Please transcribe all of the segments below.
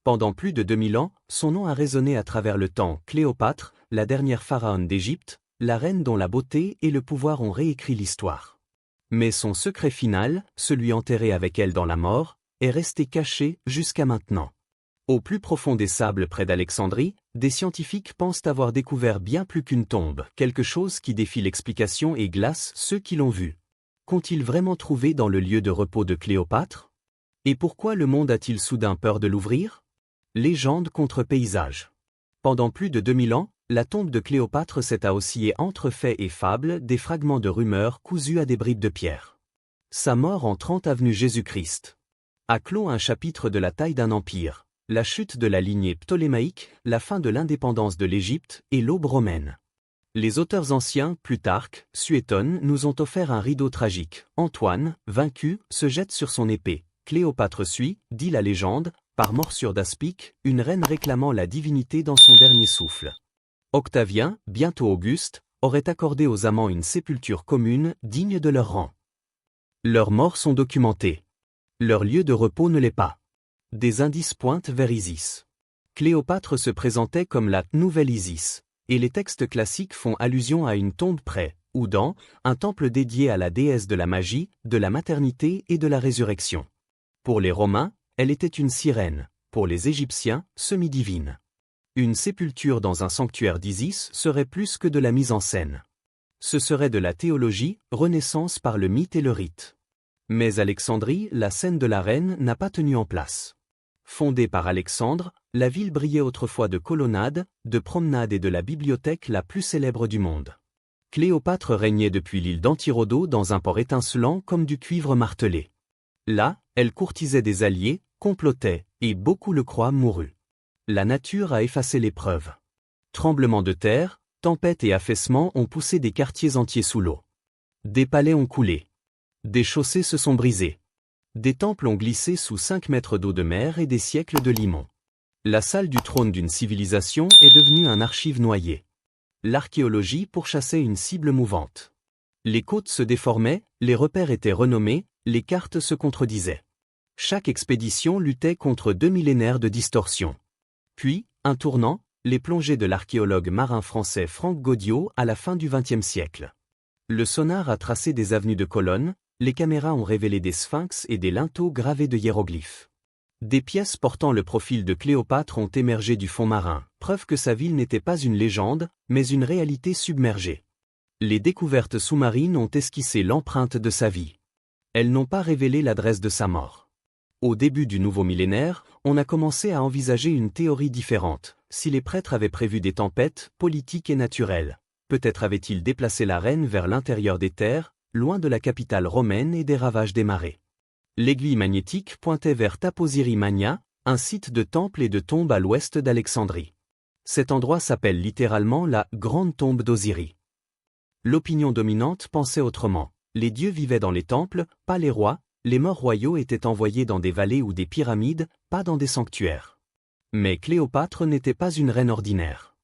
Pendant plus de 2000 ans, son nom a résonné à travers le temps. Cléopâtre, la dernière pharaone d'Égypte, la reine dont la beauté et le pouvoir ont réécrit l'histoire. Mais son secret final, celui enterré avec elle dans la mort, est resté caché jusqu'à maintenant. Au plus profond des sables près d'Alexandrie, des scientifiques pensent avoir découvert bien plus qu'une tombe, quelque chose qui défie l'explication et glace ceux qui l'ont vu. Qu'ont-ils vraiment trouvé dans le lieu de repos de Cléopâtre? Et pourquoi le monde a-t-il soudain peur de l'ouvrir? Légende contre paysage. Pendant plus de 2000 ans, la tombe de Cléopâtre s'est oscillée entre faits et fables, des fragments de rumeurs cousus à des bribes de pierre. Sa mort en 30 avenue Jésus-Christ a clos un chapitre de la taille d'un empire. La chute de la lignée ptolémaïque, la fin de l'indépendance de l'Égypte et l'aube romaine. Les auteurs anciens, Plutarque, Suétone, nous ont offert un rideau tragique. Antoine, vaincu, se jette sur son épée. Cléopâtre suit, dit la légende, par morsure d'aspic, une reine réclamant la divinité dans son dernier souffle. Octavien, bientôt Auguste, aurait accordé aux amants une sépulture commune, digne de leur rang. Leurs morts sont documentés. Leur lieu de repos ne l'est pas. Des indices pointent vers Isis. Cléopâtre se présentait comme la nouvelle Isis, et les textes classiques font allusion à une tombe près, ou dans, un temple dédié à la déesse de la magie, de la maternité et de la résurrection. Pour les Romains, elle était une sirène, pour les Égyptiens, semi-divine. Une sépulture dans un sanctuaire d'Isis serait plus que de la mise en scène. Ce serait de la théologie, renaissance par le mythe et le rite. Mais Alexandrie, la scène de la reine, n'a pas tenu en place. Fondée par Alexandre, la ville brillait autrefois de colonnades, de promenades et de la bibliothèque la plus célèbre du monde. Cléopâtre régnait depuis l'île d'Antirodo dans un port étincelant comme du cuivre martelé. Là, elle courtisait des alliés, complotait, et beaucoup le croient mourut. La nature a effacé les preuves. Tremblements de terre, tempêtes et affaissements ont poussé des quartiers entiers sous l'eau. Des palais ont coulé. Des chaussées se sont brisées. Des temples ont glissé sous 5 mètres d'eau de mer et des siècles de limon. La salle du trône d'une civilisation est devenue un archive noyé. L'archéologie pourchassait une cible mouvante. Les côtes se déformaient, les repères étaient renommés, les cartes se contredisaient. Chaque expédition luttait contre 2 millénaires de distorsion. Puis, un tournant, les plongées de l'archéologue marin français Franck Gaudiot à la fin du XXe siècle. Le sonar a tracé des avenues de colonnes, les caméras ont révélé des sphinx et des linteaux gravés de hiéroglyphes. Des pièces portant le profil de Cléopâtre ont émergé du fond marin, preuve que sa ville n'était pas une légende, mais une réalité submergée. Les découvertes sous-marines ont esquissé l'empreinte de sa vie. Elles n'ont pas révélé l'adresse de sa mort. Au début du nouveau millénaire, on a commencé à envisager une théorie différente. Si les prêtres avaient prévu des tempêtes, politiques et naturelles, peut-être avaient-ils déplacé la reine vers l'intérieur des terres, loin de la capitale romaine et des ravages des marées. L'aiguille magnétique pointait vers Taposiri Mania, un site de temple et de tombe à l'ouest d'Alexandrie. Cet endroit s'appelle littéralement la Grande Tombe d'Osiris. L'opinion dominante pensait autrement. Les dieux vivaient dans les temples, pas les rois, les morts royaux étaient envoyés dans des vallées ou des pyramides, pas dans des sanctuaires. Mais Cléopâtre n'était pas une reine ordinaire.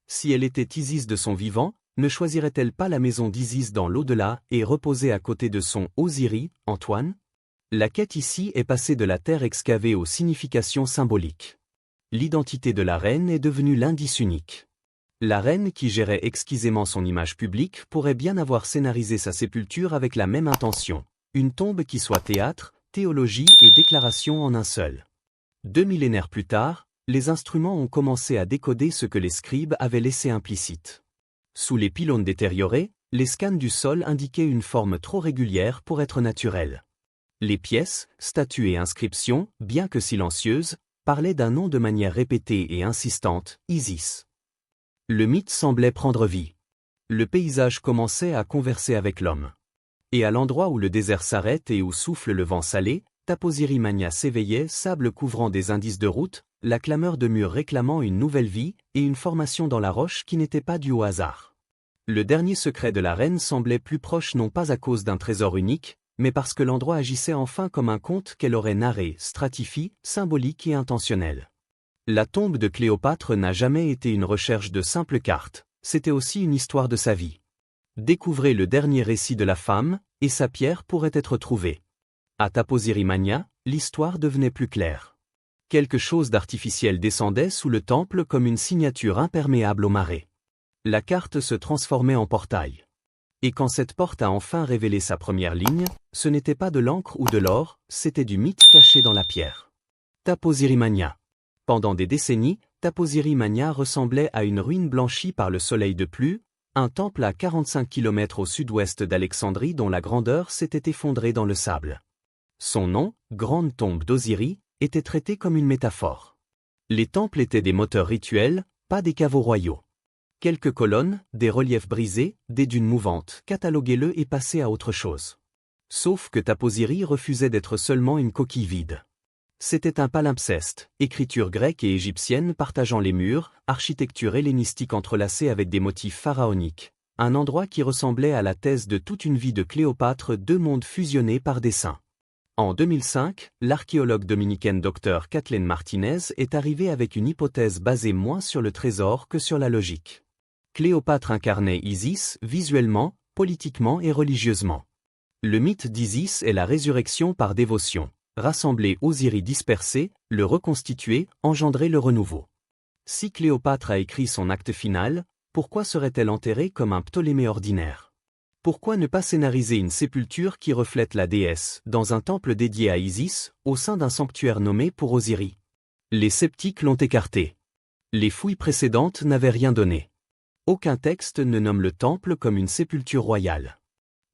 Si elle était Isis de son vivant, ne choisirait-elle pas la maison d'Isis dans l'au-delà et reposer à côté de son Osiris, Antoine? La quête ici est passée de la terre excavée aux significations symboliques. L'identité de la reine est devenue l'indice unique. La reine qui gérait exquisément son image publique pourrait bien avoir scénarisé sa sépulture avec la même intention. Une tombe qui soit théâtre, théologie et déclaration en un seul. 2 millénaires plus tard, les instruments ont commencé à décoder ce que les scribes avaient laissé implicite. Sous les pylônes détériorés, les scans du sol indiquaient une forme trop régulière pour être naturelle. Les pièces, statues et inscriptions, bien que silencieuses, parlaient d'un nom de manière répétée et insistante, Isis. Le mythe semblait prendre vie. Le paysage commençait à converser avec l'homme. Et à l'endroit où le désert s'arrête et où souffle le vent salé, Taposiri Mania s'éveillait, sable couvrant des indices de route, la clameur de murs réclamant une nouvelle vie et une formation dans la roche qui n'était pas due au hasard. Le dernier secret de la reine semblait plus proche non pas à cause d'un trésor unique, mais parce que l'endroit agissait enfin comme un conte qu'elle aurait narré, stratifié, symbolique et intentionnel. La tombe de Cléopâtre n'a jamais été une recherche de simples cartes, c'était aussi une histoire de sa vie. Découvrez le dernier récit de la femme, et sa pierre pourrait être trouvée. À Taposiri Mania, l'histoire devenait plus claire. Quelque chose d'artificiel descendait sous le temple comme une signature imperméable aux marées. La carte se transformait en portail. Et quand cette porte a enfin révélé sa première ligne, ce n'était pas de l'encre ou de l'or, c'était du mythe caché dans la pierre. Taposirimania. Pendant des décennies, Taposirimania ressemblait à une ruine blanchie par le soleil de Plu, un temple à 45 km au sud-ouest d'Alexandrie dont la grandeur s'était effondrée dans le sable. Son nom, Grande Tombe d'Osiris, était traité comme une métaphore. Les temples étaient des moteurs rituels, pas des caveaux royaux. Quelques colonnes, des reliefs brisés, des dunes mouvantes, cataloguez-le et passez à autre chose. Sauf que Taposiri refusait d'être seulement une coquille vide. C'était un palimpseste, écriture grecque et égyptienne partageant les murs, architecture hellénistique entrelacée avec des motifs pharaoniques. Un endroit qui ressemblait à la thèse de toute une vie de Cléopâtre, deux mondes fusionnés par dessein. En 2005, l'archéologue dominicaine Dr Kathleen Martinez est arrivée avec une hypothèse basée moins sur le trésor que sur la logique. Cléopâtre incarnait Isis visuellement, politiquement et religieusement. Le mythe d'Isis est la résurrection par dévotion. Rassembler Osiris dispersé, le reconstituer, engendrer le renouveau. Si Cléopâtre a écrit son acte final, pourquoi serait-elle enterrée comme un Ptolémée ordinaire? Pourquoi ne pas scénariser une sépulture qui reflète la déesse, dans un temple dédié à Isis, au sein d'un sanctuaire nommé pour Osiris? Les sceptiques l'ont écarté. Les fouilles précédentes n'avaient rien donné. Aucun texte ne nomme le temple comme une sépulture royale.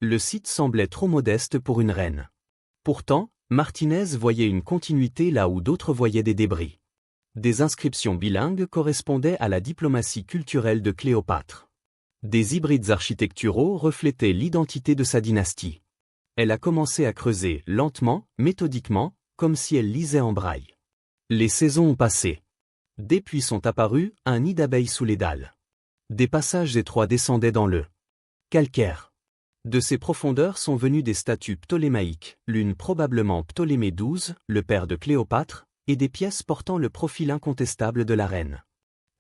Le site semblait trop modeste pour une reine. Pourtant, Martinez voyait une continuité là où d'autres voyaient des débris. Des inscriptions bilingues correspondaient à la diplomatie culturelle de Cléopâtre. Des hybrides architecturaux reflétaient l'identité de sa dynastie. Elle a commencé à creuser, lentement, méthodiquement, comme si elle lisait en braille. Les saisons ont passé. Des puits sont apparus, un nid d'abeilles sous les dalles. Des passages étroits descendaient dans le calcaire. De ces profondeurs sont venues des statues ptolémaïques, l'une probablement Ptolémée XII, le père de Cléopâtre, et des pièces portant le profil incontestable de la reine.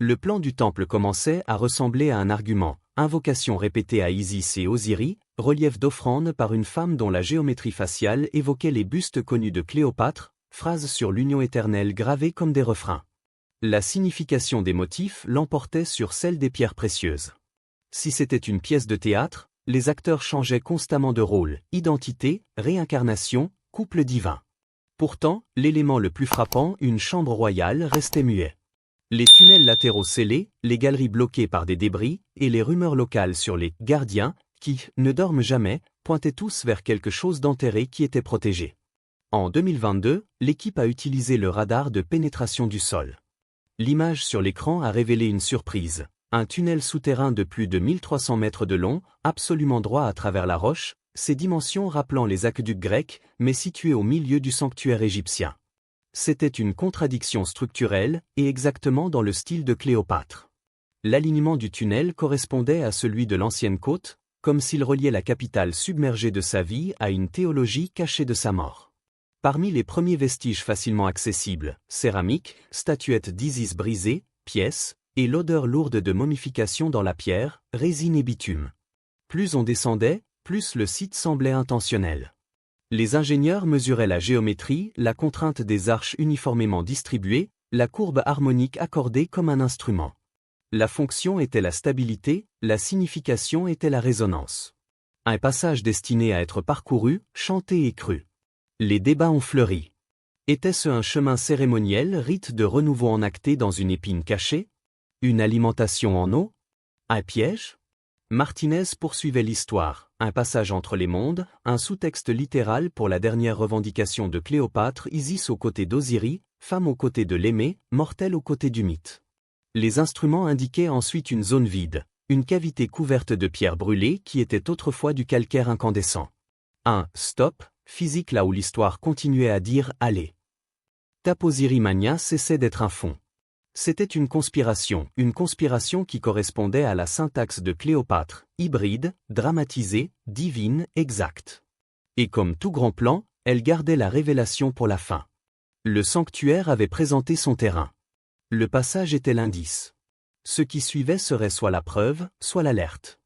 Le plan du temple commençait à ressembler à un argument, invocation répétée à Isis et Osiris, relief d'offrande par une femme dont la géométrie faciale évoquait les bustes connus de Cléopâtre, phrases sur l'union éternelle gravées comme des refrains. La signification des motifs l'emportait sur celle des pierres précieuses. Si c'était une pièce de théâtre, les acteurs changeaient constamment de rôle, identité, réincarnation, couple divin. Pourtant, l'élément le plus frappant, une chambre royale, restait muet. Les tunnels latéraux scellés, les galeries bloquées par des débris, et les rumeurs locales sur les « gardiens » qui ne dorment jamais, pointaient tous vers quelque chose d'enterré qui était protégé. En 2022, l'équipe a utilisé le radar de pénétration du sol. L'image sur l'écran a révélé une surprise. Un tunnel souterrain de plus de 1300 mètres de long, absolument droit à travers la roche, ses dimensions rappelant les aqueducs grecs, mais situé au milieu du sanctuaire égyptien. C'était une contradiction structurelle, et exactement dans le style de Cléopâtre. L'alignement du tunnel correspondait à celui de l'ancienne côte, comme s'il reliait la capitale submergée de sa vie à une théologie cachée de sa mort. Parmi les premiers vestiges facilement accessibles, céramique, statuettes d'Isis brisées, pièces, et l'odeur lourde de momification dans la pierre, résine et bitume. Plus on descendait, plus le site semblait intentionnel. Les ingénieurs mesuraient la géométrie, la contrainte des arches uniformément distribuées, la courbe harmonique accordée comme un instrument. La fonction était la stabilité, la signification était la résonance. Un passage destiné à être parcouru, chanté et cru. Les débats ont fleuri. Était-ce un chemin cérémoniel, rite de renouveau enacté dans une épine cachée? Une alimentation en eau? Un piège? Martinez poursuivait l'histoire, un passage entre les mondes, un sous-texte littéral pour la dernière revendication de Cléopâtre, Isis aux côtés d'Osiris, femme aux côtés de l'aimé, mortel aux côtés du mythe. Les instruments indiquaient ensuite une zone vide, une cavité couverte de pierres brûlées qui était autrefois du calcaire incandescent. Un « stop » physique là où l'histoire continuait à dire « allez ». Taposirimania cessait d'être un fond. C'était une conspiration qui correspondait à la syntaxe de Cléopâtre, hybride, dramatisée, divine, exacte. Et comme tout grand plan, elle gardait la révélation pour la fin. Le sanctuaire avait présenté son terrain. Le passage était l'indice. Ce qui suivait serait soit la preuve, soit l'alerte.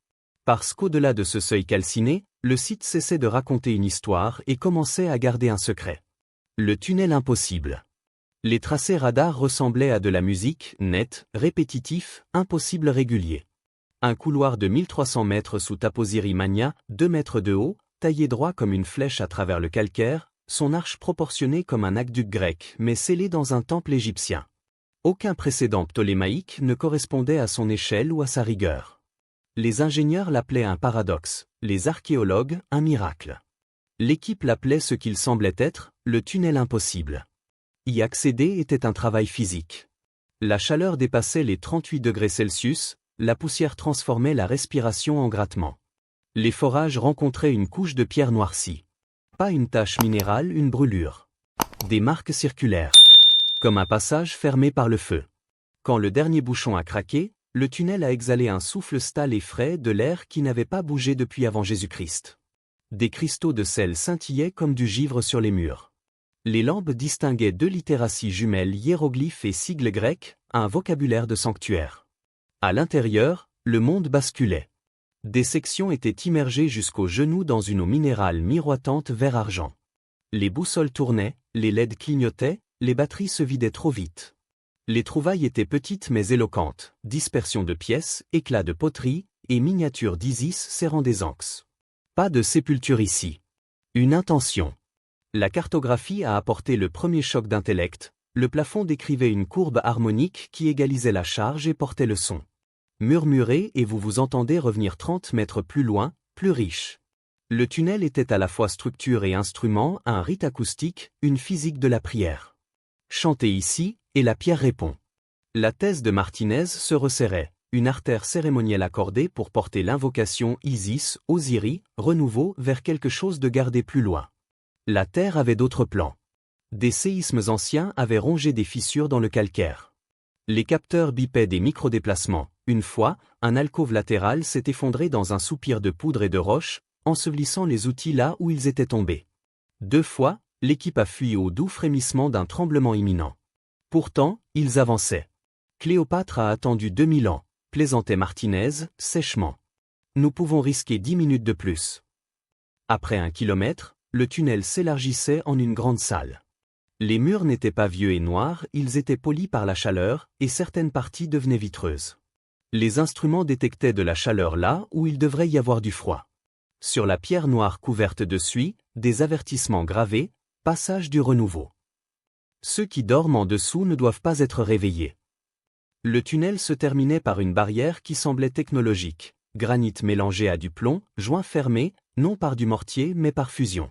Parce qu'au-delà de ce seuil calciné, le site cessait de raconter une histoire et commençait à garder un secret. Le tunnel impossible. Les tracés radars ressemblaient à de la musique, net, répétitif, impossible régulier. Un couloir de 1300 mètres sous Taposiri Mania, 2 mètres de haut, taillé droit comme une flèche à travers le calcaire, son arche proportionnée comme un aqueduc grec mais scellé dans un temple égyptien. Aucun précédent ptolémaïque ne correspondait à son échelle ou à sa rigueur. Les ingénieurs l'appelaient un paradoxe, les archéologues un miracle. L'équipe l'appelait ce qu'il semblait être, le tunnel impossible. Y accéder était un travail physique. La chaleur dépassait les 38 degrés Celsius, la poussière transformait la respiration en grattement. Les forages rencontraient une couche de pierre noircie. Pas une tache minérale, une brûlure. Des marques circulaires. Comme un passage fermé par le feu. Quand le dernier bouchon a craqué, le tunnel a exhalé un souffle stale et frais de l'air qui n'avait pas bougé depuis avant Jésus-Christ. Des cristaux de sel scintillaient comme du givre sur les murs. Les lampes distinguaient 2 littératies jumelles, hiéroglyphes et sigles grecs, un vocabulaire de sanctuaire. À l'intérieur, le monde basculait. Des sections étaient immergées jusqu'aux genoux dans une eau minérale miroitante vert-argent. Les boussoles tournaient, les LED clignotaient, les batteries se vidaient trop vite. Les trouvailles étaient petites mais éloquentes, dispersion de pièces, éclats de poterie, et miniatures d'Isis serrant des anx. Pas de sépulture ici. Une intention. La cartographie a apporté le premier choc d'intellect, le plafond décrivait une courbe harmonique qui égalisait la charge et portait le son. Murmurez et vous vous entendez revenir 30 mètres plus loin, plus riche. Le tunnel était à la fois structure et instrument, un rite acoustique, une physique de la prière. Chantez ici, et la pierre répond. La thèse de Martinez se resserrait, une artère cérémonielle accordée pour porter l'invocation Isis, Osiris, renouveau vers quelque chose de gardé plus loin. La terre avait d'autres plans. Des séismes anciens avaient rongé des fissures dans le calcaire. Les capteurs bipaient des microdéplacements. Une fois, un alcôve latéral s'est effondré dans un soupir de poudre et de roche, ensevelissant les outils là où ils étaient tombés. 2 fois, l'équipe a fui au doux frémissement d'un tremblement imminent. Pourtant, ils avançaient. Cléopâtre a attendu 2000 ans, plaisantait Martinez, sèchement. Nous pouvons risquer 10 minutes de plus. Après 1 kilomètre, le tunnel s'élargissait en une grande salle. Les murs n'étaient pas vieux et noirs, ils étaient polis par la chaleur, et certaines parties devenaient vitreuses. Les instruments détectaient de la chaleur là où il devrait y avoir du froid. Sur la pierre noire couverte de suie, des avertissements gravés, passage du renouveau. Ceux qui dorment en dessous ne doivent pas être réveillés. Le tunnel se terminait par une barrière qui semblait technologique, granit mélangé à du plomb, joint fermé, non par du mortier mais par fusion.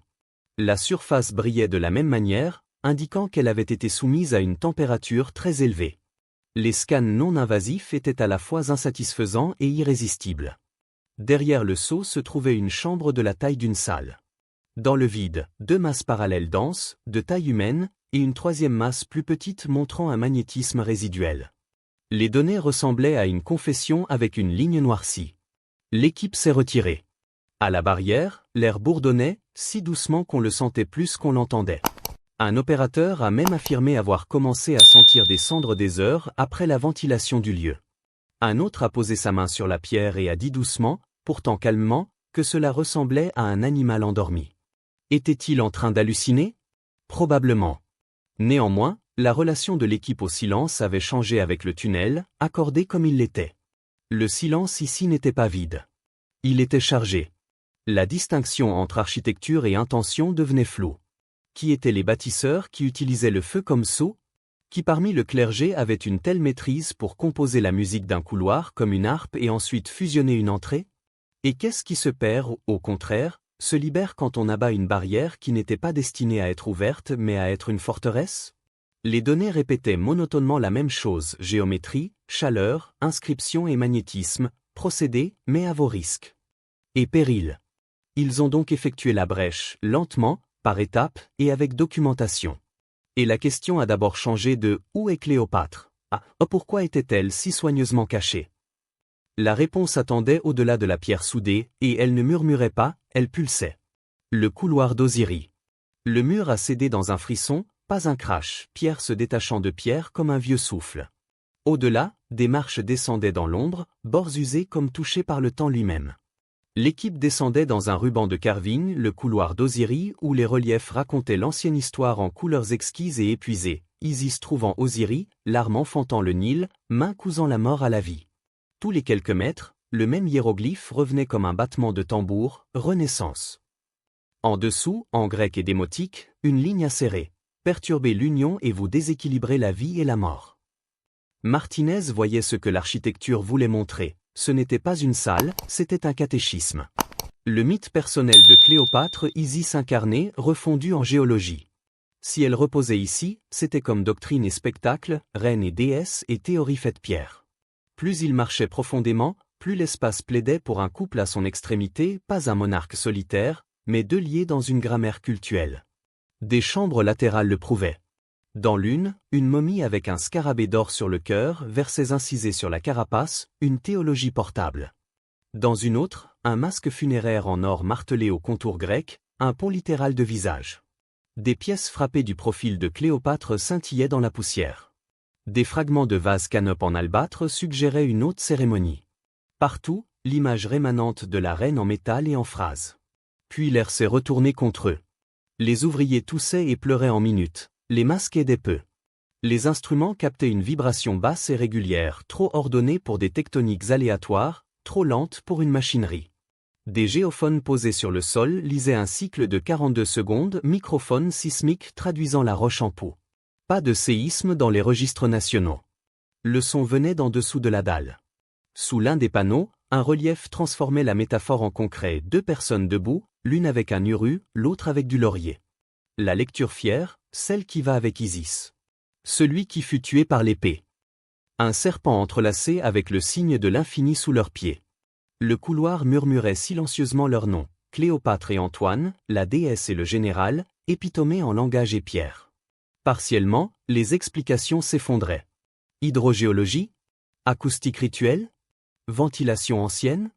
La surface brillait de la même manière, indiquant qu'elle avait été soumise à une température très élevée. Les scans non invasifs étaient à la fois insatisfaisants et irrésistibles. Derrière le seau se trouvait une chambre de la taille d'une salle. Dans le vide, 2 masses parallèles denses, de taille humaine, et une 3e masse plus petite montrant un magnétisme résiduel. Les données ressemblaient à une confession avec une ligne noircie. L'équipe s'est retirée. À la barrière, l'air bourdonnait, si doucement qu'on le sentait plus qu'on l'entendait. Un opérateur a même affirmé avoir commencé à sentir des cendres des heures après la ventilation du lieu. Un autre a posé sa main sur la pierre et a dit doucement, pourtant calmement, que cela ressemblait à un animal endormi. Était-il en train d'halluciner? Probablement. Néanmoins, la relation de l'équipe au silence avait changé avec le tunnel, accordé comme il l'était. Le silence ici n'était pas vide. Il était chargé. La distinction entre architecture et intention devenait floue. Qui étaient les bâtisseurs qui utilisaient le feu comme sceau? Qui parmi le clergé avait une telle maîtrise pour composer la musique d'un couloir comme une harpe et ensuite fusionner une entrée? Et qu'est-ce qui se perd, au contraire, se libère quand on abat une barrière qui n'était pas destinée à être ouverte mais à être une forteresse? Les données répétaient monotonement la même chose, géométrie, chaleur, inscription et magnétisme, procédé, mais à vos risques. Et périls. Ils ont donc effectué la brèche, lentement, par étapes, et avec documentation. Et la question a d'abord changé de « Où est Cléopâtre ?» à « Pourquoi était-elle si soigneusement cachée ?» La réponse attendait au-delà de la pierre soudée, et elle ne murmurait pas, elle pulsait. Le couloir d'Osiris. Le mur a cédé dans un frisson, pas un crash, pierre se détachant de pierre comme un vieux souffle. Au-delà, des marches descendaient dans l'ombre, bords usés comme touchés par le temps lui-même. L'équipe descendait dans un ruban de carving, le couloir d'Osiris où les reliefs racontaient l'ancienne histoire en couleurs exquises et épuisées, Isis trouvant Osiris, l'arme enfantant le Nil, main cousant la mort à la vie. Tous les quelques mètres, le même hiéroglyphe revenait comme un battement de tambour, Renaissance. En dessous, en grec et démotique, une ligne acérée. Perturbez l'union et vous déséquilibrez la vie et la mort. Martinez voyait ce que l'architecture voulait montrer. Ce n'était pas une salle, c'était un catéchisme. Le mythe personnel de Cléopâtre, Isis incarnée, refondu en géologie. Si elle reposait ici, c'était comme doctrine et spectacle, reine et déesse et théorie faite pierre. Plus il marchait profondément, plus l'espace plaidait pour un couple à son extrémité, pas un monarque solitaire, mais deux liés dans une grammaire cultuelle. Des chambres latérales le prouvaient. Dans l'une, une momie avec un scarabée d'or sur le cœur, versets incisés sur la carapace, une théologie portable. Dans une autre, un masque funéraire en or martelé au contour grec, un pont littéral de visage. Des pièces frappées du profil de Cléopâtre scintillaient dans la poussière. Des fragments de vases canopes en albâtre suggéraient une haute cérémonie. Partout, l'image rémanente de la reine en métal et en phrase. Puis l'air s'est retourné contre eux. Les ouvriers toussaient et pleuraient en minutes, les masques aidaient peu. Les instruments captaient une vibration basse et régulière, trop ordonnée pour des tectoniques aléatoires, trop lente pour une machinerie. Des géophones posés sur le sol lisaient un cycle de 42 secondes, microphone sismique traduisant la roche en peau. Pas de séisme dans les registres nationaux. Le son venait d'en dessous de la dalle. Sous l'un des panneaux, un relief transformait la métaphore en concret, deux personnes debout, l'une avec un uru, l'autre avec du laurier. La lecture fière, celle qui va avec Isis. Celui qui fut tué par l'épée. Un serpent entrelacé avec le signe de l'infini sous leurs pieds. Le couloir murmurait silencieusement leurs noms, Cléopâtre et Antoine, la déesse et le général, épitomés en langage et pierre. Partiellement, les explications s'effondraient. Hydrogéologie? Acoustique rituelle? Ventilation ancienne?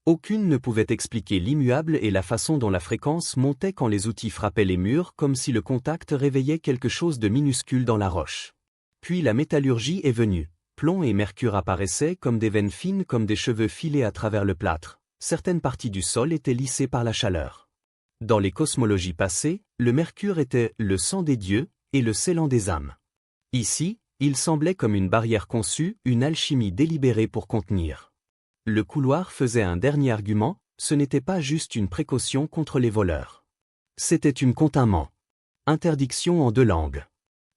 Aucune ne pouvait expliquer l'immuable et la façon dont la fréquence montait quand les outils frappaient les murs comme si le contact réveillait quelque chose de minuscule dans la roche. Puis la métallurgie est venue. Plomb et mercure apparaissaient comme des veines fines comme des cheveux filés à travers le plâtre. Certaines parties du sol étaient lissées par la chaleur. Dans les cosmologies passées, le mercure était le sang des dieux et le scellant des âmes. Ici, il semblait comme une barrière conçue, une alchimie délibérée pour contenir. Le couloir faisait un dernier argument, ce n'était pas juste une précaution contre les voleurs. C'était une continment. Interdiction en deux langues.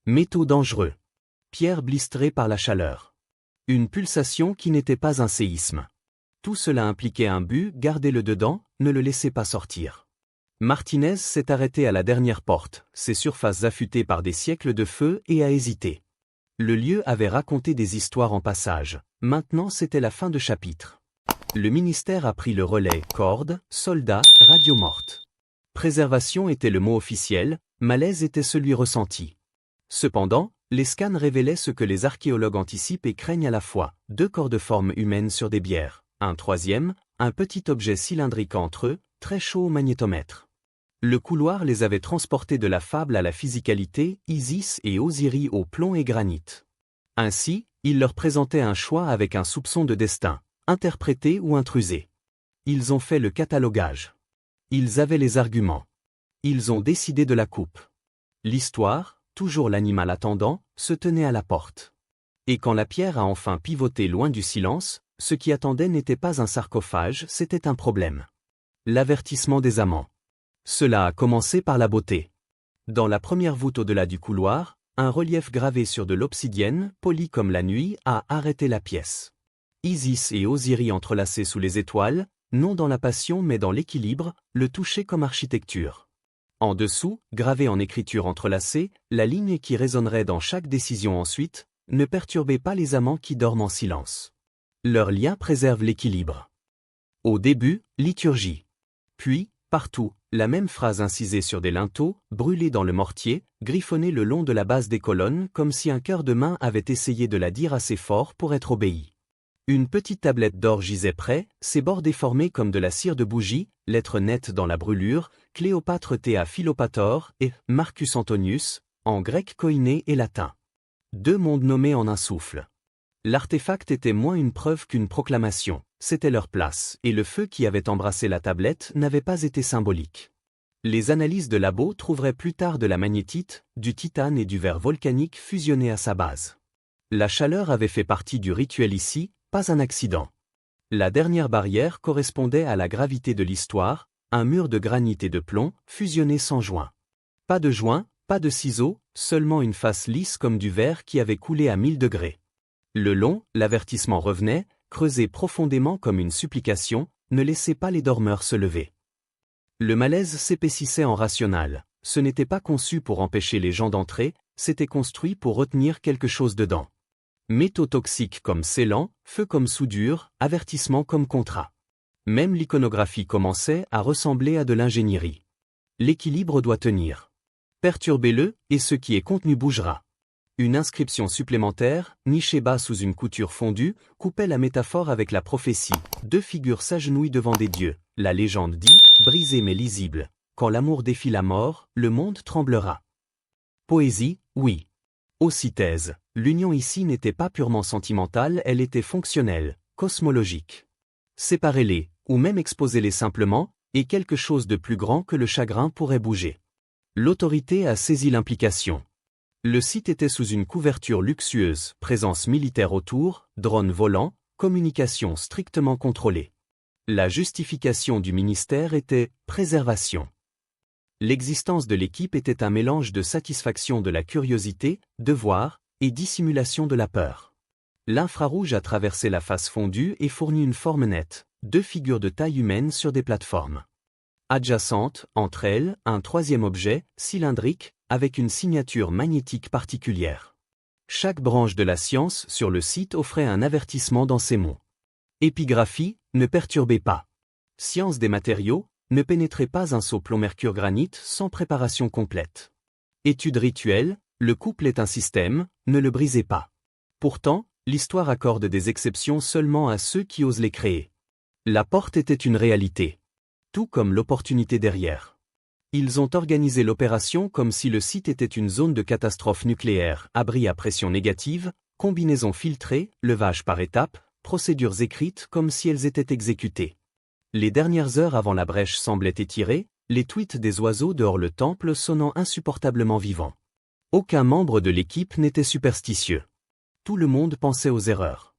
Métaux dangereux. Pierres blistrées par la chaleur. Une pulsation qui n'était pas un séisme. Tout cela impliquait un but, gardez-le dedans, ne le laissez pas sortir. Martinez s'est arrêté à la dernière porte, ses surfaces affûtées par des siècles de feu et a hésité. Le lieu avait raconté des histoires en passage, maintenant c'était la fin de chapitre. Le ministère a pris le relais, cordes, soldats, radio morte. Préservation était le mot officiel, malaise était celui ressenti. Cependant, les scans révélaient ce que les archéologues anticipent et craignent à la fois, deux corps de forme humaine sur des bières, un troisième, un petit objet cylindrique entre eux, très chaud au magnétomètre. Le couloir les avait transportés de la fable à la physicalité, Isis et Osiris au plomb et granit. Ainsi, il leur présentait un choix avec un soupçon de destin, interprété ou intrusé. Ils ont fait le catalogage. Ils avaient les arguments. Ils ont décidé de la coupe. L'histoire, toujours l'animal attendant, se tenait à la porte. Et quand la pierre a enfin pivoté loin du silence, ce qui attendait n'était pas un sarcophage, c'était un problème. L'avertissement des amants. Cela a commencé par la beauté. Dans la première voûte au-delà du couloir, un relief gravé sur de l'obsidienne, poli comme la nuit, a arrêté la pièce. Isis et Osiris entrelacés sous les étoiles, non dans la passion mais dans l'équilibre, le toucher comme architecture. En dessous, gravé en écriture entrelacée, la ligne qui résonnerait dans chaque décision ensuite, ne perturbez pas les amants qui dorment en silence. Leur lien préserve l'équilibre. Au début, liturgie. Puis, partout, la même phrase incisée sur des linteaux, brûlée dans le mortier, griffonnée le long de la base des colonnes comme si un cœur de main avait essayé de la dire assez fort pour être obéi. Une petite tablette d'or gisait près, ses bords déformés comme de la cire de bougie, lettres nettes dans la brûlure, Cléopâtre Théa Philopator et Marcus Antonius, en grec koiné et latin. Deux mondes nommés en un souffle. L'artefact était moins une preuve qu'une proclamation, c'était leur place, et le feu qui avait embrassé la tablette n'avait pas été symbolique. Les analyses de labo trouveraient plus tard de la magnétite, du titane et du verre volcanique fusionnés à sa base. La chaleur avait fait partie du rituel ici, pas un accident. La dernière barrière correspondait à la gravité de l'histoire, un mur de granit et de plomb, fusionné sans joint. Pas de joint, pas de ciseaux, seulement une face lisse comme du verre qui avait coulé à 1000 degrés. Le long, l'avertissement revenait, creusé profondément comme une supplication, ne laissez pas les dormeurs se lever. Le malaise s'épaississait en rationnel. Ce n'était pas conçu pour empêcher les gens d'entrer, c'était construit pour retenir quelque chose dedans. Métaux toxiques comme scellant, feu comme soudure, avertissement comme contrat. Même l'iconographie commençait à ressembler à de l'ingénierie. L'équilibre doit tenir. Perturbez-le, et ce qui est contenu bougera. Une inscription supplémentaire, nichée bas sous une couture fondue, coupait la métaphore avec la prophétie. Deux figures s'agenouillent devant des dieux. La légende dit, brisée mais lisible. Quand l'amour défie la mort, le monde tremblera. Poésie, oui. Aussi thèse, l'union ici n'était pas purement sentimentale, elle était fonctionnelle, cosmologique. Séparez-les, ou même exposez-les simplement, et quelque chose de plus grand que le chagrin pourrait bouger. L'autorité a saisi l'implication. Le site était sous une couverture luxueuse, présence militaire autour, drones volants, communication strictement contrôlée. La justification du ministère était « préservation ». L'existence de l'équipe était un mélange de satisfaction de la curiosité, devoir, et dissimulation de la peur. L'infrarouge a traversé la face fondue et fourni une forme nette, deux figures de taille humaine sur des plateformes. Adjacentes, entre elles, un troisième objet, cylindrique, avec une signature magnétique particulière. Chaque branche de la science sur le site offrait un avertissement dans ces mots. Épigraphie, ne perturbez pas. Science des matériaux, ne pénétrez pas un seau plomb-mercure-granit sans préparation complète. Étude rituelle, le couple est un système, ne le brisez pas. Pourtant, l'histoire accorde des exceptions seulement à ceux qui osent les créer. La porte était une réalité. Tout comme l'opportunité derrière. Ils ont organisé l'opération comme si le site était une zone de catastrophe nucléaire, abri à pression négative, combinaison filtrée, levage par étapes, procédures écrites comme si elles étaient exécutées. Les dernières heures avant la brèche semblaient étirées, les tweets des oiseaux dehors le temple sonnant insupportablement vivants. Aucun membre de l'équipe n'était superstitieux. Tout le monde pensait aux erreurs.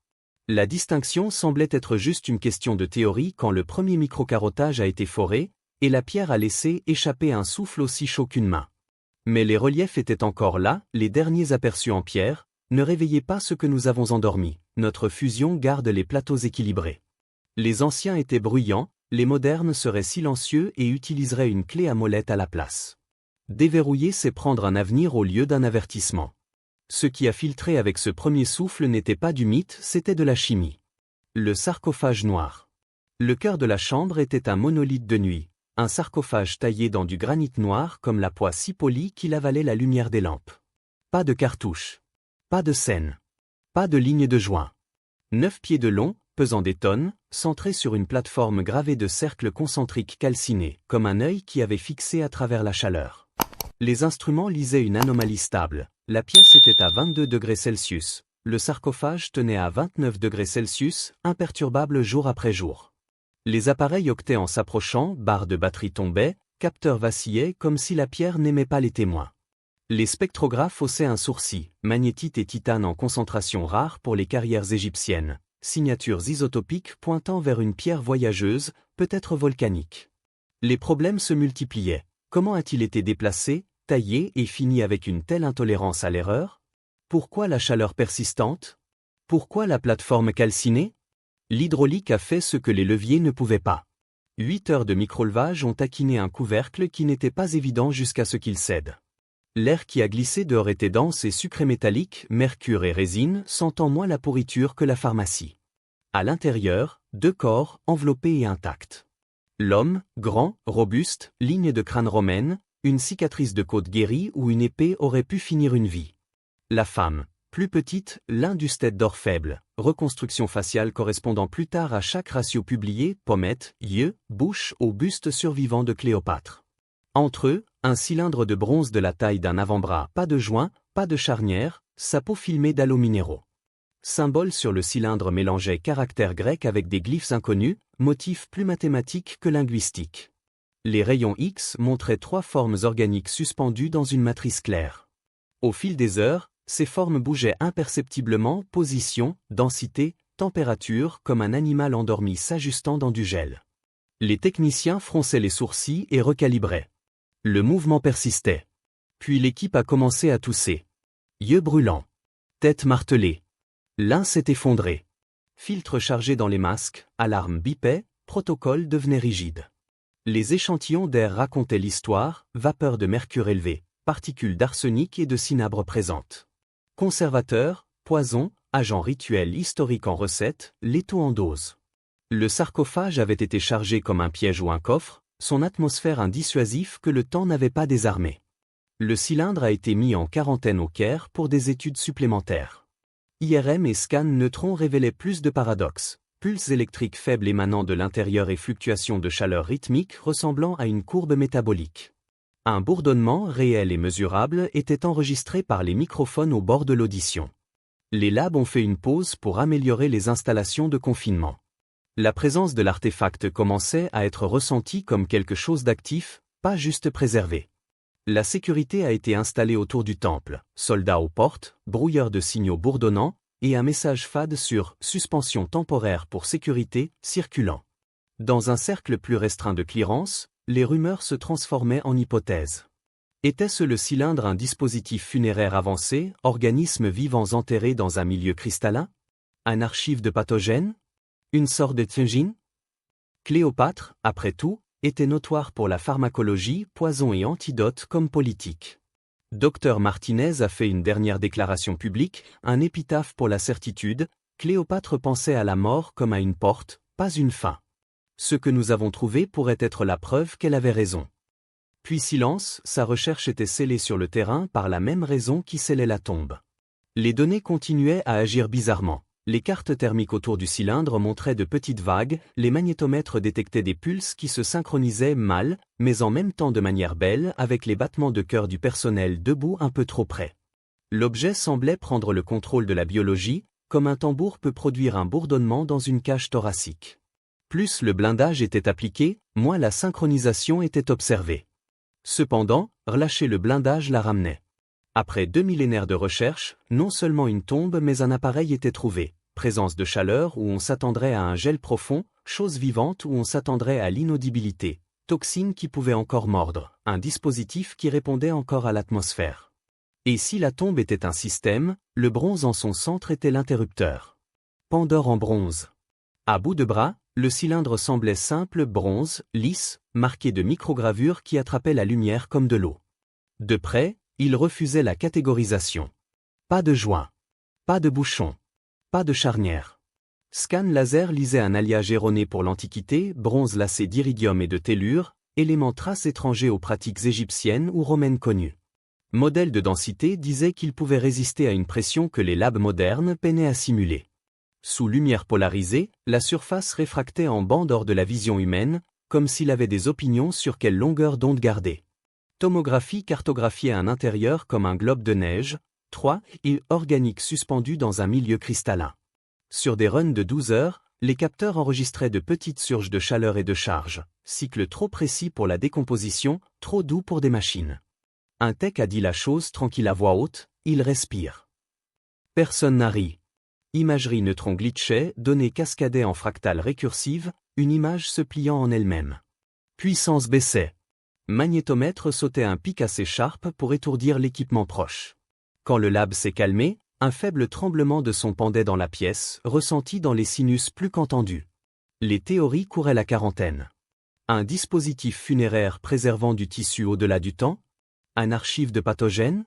La distinction semblait être juste une question de théorie quand le premier micro-carottage a été foré, et la pierre a laissé échapper un souffle aussi chaud qu'une main. Mais les reliefs étaient encore là, les derniers aperçus en pierre, ne réveillez pas ce que nous avons endormi, notre fusion garde les plateaux équilibrés. Les anciens étaient bruyants, les modernes seraient silencieux et utiliseraient une clé à molette à la place. Déverrouiller, c'est prendre un avenir au lieu d'un avertissement. Ce qui a filtré avec ce premier souffle n'était pas du mythe, c'était de la chimie. Le sarcophage noir. Le cœur de la chambre était un monolithe de nuit, un sarcophage taillé dans du granit noir comme la poix si polie qu'il avalait la lumière des lampes. Pas de cartouches. Pas de scène. Pas de ligne de joint. 9 pieds de long, pesant des tonnes, centré sur une plateforme gravée de cercles concentriques calcinés, comme un œil qui avait fixé à travers la chaleur. Les instruments lisaient une anomalie stable. La pièce était à 22 degrés Celsius. Le sarcophage tenait à 29 degrés Celsius, imperturbable jour après jour. Les appareils octaient en s'approchant, barres de batterie tombaient, capteurs vacillaient comme si la pierre n'aimait pas les témoins. Les spectrographes haussaient un sourcil, magnétite et titane en concentration rare pour les carrières égyptiennes, signatures isotopiques pointant vers une pierre voyageuse, peut-être volcanique. Les problèmes se multipliaient. Comment a-t-il été déplacé, taillé et fini avec une telle intolérance à l'erreur? Pourquoi la chaleur persistante? Pourquoi la plateforme calcinée? L'hydraulique a fait ce que les leviers ne pouvaient pas. 8 heures de microlevage ont taquiné un couvercle qui n'était pas évident jusqu'à ce qu'il cède. L'air qui a glissé dehors était dense et sucré métallique, mercure et résine, sentant moins la pourriture que la pharmacie. À l'intérieur, 2 corps, enveloppés et intacts. L'homme, grand, robuste, ligne de crâne romaine, une cicatrice de côte guérie ou une épée aurait pu finir une vie. La femme, plus petite, l'industète d'or faible, reconstruction faciale correspondant plus tard à chaque ratio publié, pommettes, yeux, bouche au buste survivant de Cléopâtre. Entre eux, un cylindre de bronze de la taille d'un avant-bras, pas de joint, pas de charnière, sa peau filmée d'alots minéraux. Symbole sur le cylindre mélangeait caractères grecs avec des glyphes inconnus, motifs plus mathématiques que linguistiques. Les rayons X montraient 3 formes organiques suspendues dans une matrice claire. Au fil des heures, ces formes bougeaient imperceptiblement, position, densité, température, comme un animal endormi s'ajustant dans du gel. Les techniciens fronçaient les sourcils et recalibraient. Le mouvement persistait. Puis l'équipe a commencé à tousser. Yeux brûlants. Tête martelée. L'un s'est effondré. Filtre chargé dans les masques, alarme bipait, protocole devenait rigide. Les échantillons d'air racontaient l'histoire, vapeur de mercure élevée, particules d'arsenic et de cinabre présentes. Conservateur, poison, agent rituel historique en recette, létaux en dose. Le sarcophage avait été chargé comme un piège ou un coffre, son atmosphère un dissuasif que le temps n'avait pas désarmé. Le cylindre a été mis en quarantaine au Caire pour des études supplémentaires. IRM et scan neutrons révélaient plus de paradoxes, pulses électriques faibles émanant de l'intérieur et fluctuations de chaleur rythmiques ressemblant à une courbe métabolique. Un bourdonnement réel et mesurable était enregistré par les microphones au bord de l'audition. Les labs ont fait une pause pour améliorer les installations de confinement. La présence de l'artefact commençait à être ressentie comme quelque chose d'actif, pas juste préservé. La sécurité a été installée autour du temple, soldats aux portes, brouilleurs de signaux bourdonnants, et un message fade sur « suspension temporaire pour sécurité » circulant. Dans un cercle plus restreint de clearance, les rumeurs se transformaient en hypothèses. Était-ce le cylindre un dispositif funéraire avancé, organisme vivant enterré dans un milieu cristallin? Un archive de pathogènes? Une sorte de Tchengin? Cléopâtre, après tout, était notoire pour la pharmacologie, poison et antidote comme politique. Dr Martinez a fait une dernière déclaration publique, un épitaphe pour la certitude, Cléopâtre pensait à la mort comme à une porte, pas une fin. Ce que nous avons trouvé pourrait être la preuve qu'elle avait raison. Puis silence, sa recherche était scellée sur le terrain par la même raison qui scellait la tombe. Les données continuaient à agir bizarrement. Les cartes thermiques autour du cylindre montraient de petites vagues, les magnétomètres détectaient des pulses qui se synchronisaient mal, mais en même temps de manière belle avec les battements de cœur du personnel debout un peu trop près. L'objet semblait prendre le contrôle de la biologie, comme un tambour peut produire un bourdonnement dans une cage thoracique. Plus le blindage était appliqué, moins la synchronisation était observée. Cependant, relâcher le blindage la ramenait. Après 2 millénaires de recherche, non seulement une tombe mais un appareil était trouvé. Présence de chaleur où on s'attendrait à un gel profond, chose vivante où on s'attendrait à l'inaudibilité, toxines qui pouvaient encore mordre, un dispositif qui répondait encore à l'atmosphère. Et si la tombe était un système, le bronze en son centre était l'interrupteur. Pandore en bronze. À bout de bras, le cylindre semblait simple bronze, lisse, marqué de microgravures qui attrapaient la lumière comme de l'eau. De près, il refusait la catégorisation. Pas de joint. Pas de bouchon. Pas de charnière. Scan laser lisait un alliage erroné pour l'Antiquité, bronze lacé d'iridium et de tellure, élément trace étranger aux pratiques égyptiennes ou romaines connues. Modèle de densité disait qu'il pouvait résister à une pression que les labs modernes peinaient à simuler. Sous lumière polarisée, la surface réfractait en bande hors de la vision humaine, comme s'il avait des opinions sur quelle longueur d'onde garder. Tomographie cartographiait un intérieur comme un globe de neige, 3, et organique suspendu dans un milieu cristallin. Sur des runs de 12 heures, les capteurs enregistraient de petites surges de chaleur et de charge, cycle trop précis pour la décomposition, trop doux pour des machines. Un tech a dit la chose tranquille à voix haute, il respire. Personne n'a ri. Imagerie neutron glitchait, données cascadaient en fractales récursives, une image se pliant en elle-même. Puissance baissait. Magnétomètre sautait un pic assez sharp pour étourdir l'équipement proche. Quand le lab s'est calmé, un faible tremblement de son pendait dans la pièce, ressenti dans les sinus plus qu'entendu. Les théories couraient la quarantaine. Un dispositif funéraire préservant du tissu au-delà du temps? Un archive de pathogènes?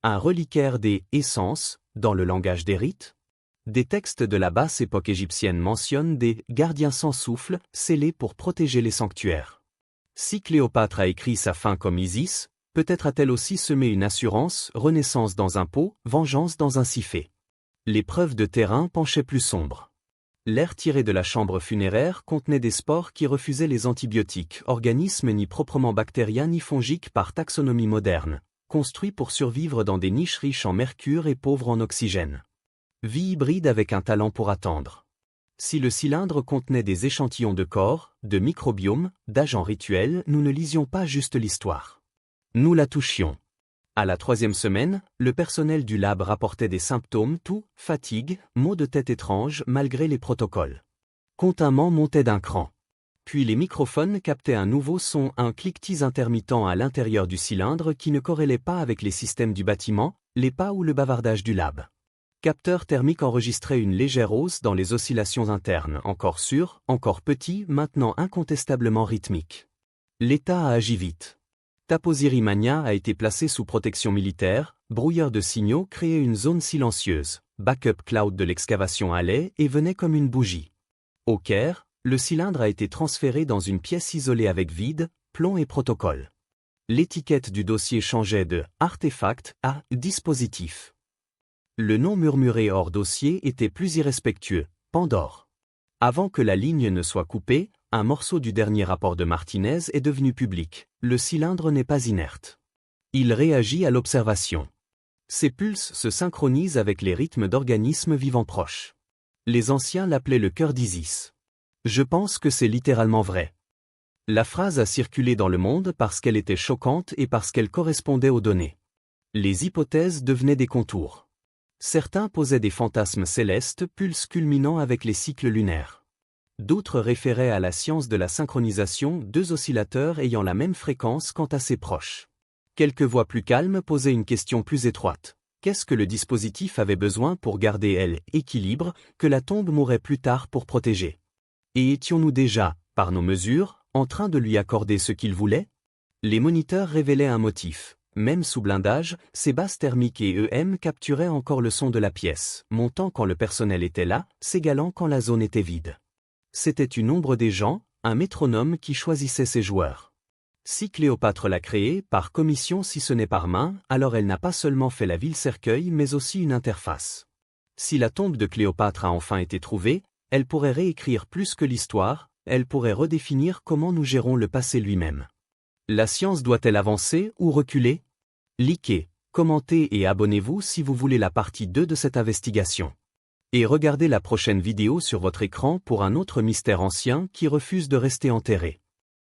Un reliquaire des « essences » dans le langage des rites? Des textes de la basse époque égyptienne mentionnent des « gardiens sans souffle » scellés pour protéger les sanctuaires. Si Cléopâtre a écrit sa fin comme Isis, peut-être a-t-elle aussi semé une assurance, renaissance dans un pot, vengeance dans un siffet. Les preuves de terrain penchaient plus sombres. L'air tiré de la chambre funéraire contenait des spores qui refusaient les antibiotiques, organismes ni proprement bactériens ni fongiques par taxonomie moderne, construits pour survivre dans des niches riches en mercure et pauvres en oxygène. Vie hybride avec un talent pour attendre. Si le cylindre contenait des échantillons de corps, de microbiomes, d'agents rituels, nous ne lisions pas juste l'histoire. Nous la touchions. À la 3e semaine, le personnel du lab rapportait des symptômes, toux, fatigue, maux de tête étranges malgré les protocoles. Contintement montait d'un cran. Puis les microphones captaient un nouveau son, un cliquetis intermittent à l'intérieur du cylindre qui ne corrélait pas avec les systèmes du bâtiment, les pas ou le bavardage du lab. Capteur thermique enregistrait une légère hausse dans les oscillations internes, encore sûr, encore petit, maintenant incontestablement rythmique. L'État a agi vite. Taposiri Mania a été placé sous protection militaire, brouilleur de signaux créait une zone silencieuse, backup cloud de l'excavation allait et venait comme une bougie. Au Caire, le cylindre a été transféré dans une pièce isolée avec vide, plomb et protocole. L'étiquette du dossier changeait de « artefact » à « dispositif ». Le nom murmuré hors dossier était plus irrespectueux, Pandore. Avant que la ligne ne soit coupée, un morceau du dernier rapport de Martinez est devenu public. Le cylindre n'est pas inerte. Il réagit à l'observation. Ses pulses se synchronisent avec les rythmes d'organismes vivants proches. Les anciens l'appelaient le cœur d'Isis. Je pense que c'est littéralement vrai. La phrase a circulé dans le monde parce qu'elle était choquante et parce qu'elle correspondait aux données. Les hypothèses devenaient des contours. Certains posaient des fantasmes célestes, pulses culminant avec les cycles lunaires. D'autres référaient à la science de la synchronisation, deux oscillateurs ayant la même fréquence quand assez proches. Quelques voix plus calmes posaient une question plus étroite. Qu'est-ce que le dispositif avait besoin pour garder l'équilibre que la tombe mourrait plus tard pour protéger? Et étions-nous déjà, par nos mesures, en train de lui accorder ce qu'il voulait? Les moniteurs révélaient un motif. Même sous blindage, ces basses thermiques et EM capturaient encore le son de la pièce, montant quand le personnel était là, s'égalant quand la zone était vide. C'était une ombre des gens, un métronome qui choisissait ses joueurs. Si Cléopâtre l'a créée, par commission si ce n'est par main, alors elle n'a pas seulement fait la ville-cercueil mais aussi une interface. Si la tombe de Cléopâtre a enfin été trouvée, elle pourrait réécrire plus que l'histoire, elle pourrait redéfinir comment nous gérons le passé lui-même. La science doit-elle avancer ou reculer? Likez, commentez et abonnez-vous si vous voulez la partie 2 de cette investigation. Et regardez la prochaine vidéo sur votre écran pour un autre mystère ancien qui refuse de rester enterré.